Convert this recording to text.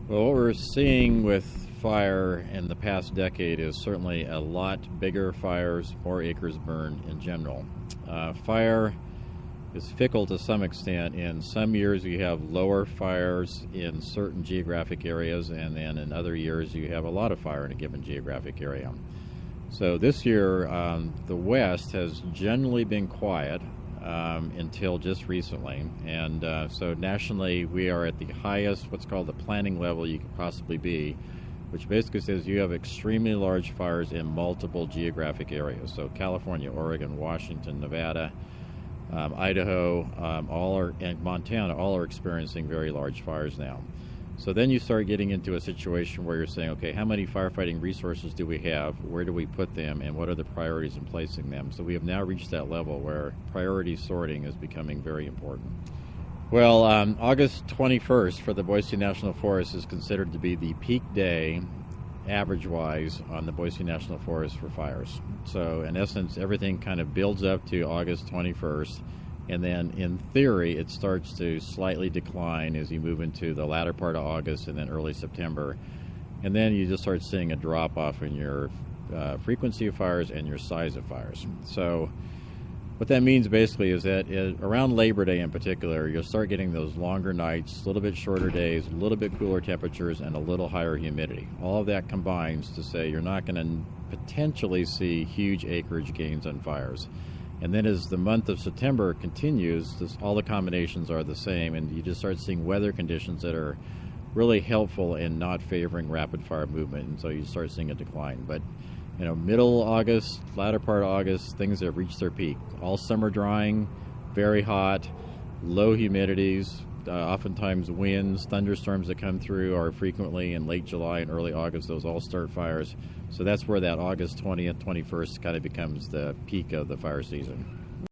Well, what we're seeing with fire in the past decade is certainly a lot bigger fires, more acres burned in general. Fire is fickle to some extent. In some years, you have lower fires in certain geographic areas, and then in other years, you have a lot of fire in a given geographic area. So this year, the West has generally been quiet until just recently. And so nationally, we are at the highest, what's called the planning level you could possibly be, which basically says you have extremely large fires in multiple geographic areas. So California, Oregon, Washington, Nevada, Idaho, and Montana all are experiencing very large fires now. So then you start getting into a situation where you're saying, okay, how many firefighting resources do we have? Where do we put them? And what are the priorities in placing them? So we have now reached that level where priority sorting is becoming very important. Well, August 21st for the Boise National Forest is considered to be the peak day, average-wise, on the Boise National Forest for fires. So in essence, everything kind of builds up to August 21st. And then, in theory, it starts to slightly decline as you move into the latter part of August and then early September. And then you just start seeing a drop-off in your frequency of fires and your size of fires. So what that means basically is that around Labor Day in particular, you'll start getting those longer nights, a little bit shorter days, a little bit cooler temperatures, and a little higher humidity. All of that combines to say you're not going to potentially see huge acreage gains on fires. And then as the month of September continues, all the combinations are the same, and you just start seeing weather conditions that are really helpful in not favoring rapid fire movement, and so you start seeing a decline. But middle August, latter part of August, things have reached their peak. All summer drying, very hot, low humidities, oftentimes winds, thunderstorms that come through are frequently in late July and early August. Those all start fires. So that's where that August 20th, 21st kind of becomes the peak of the fire season.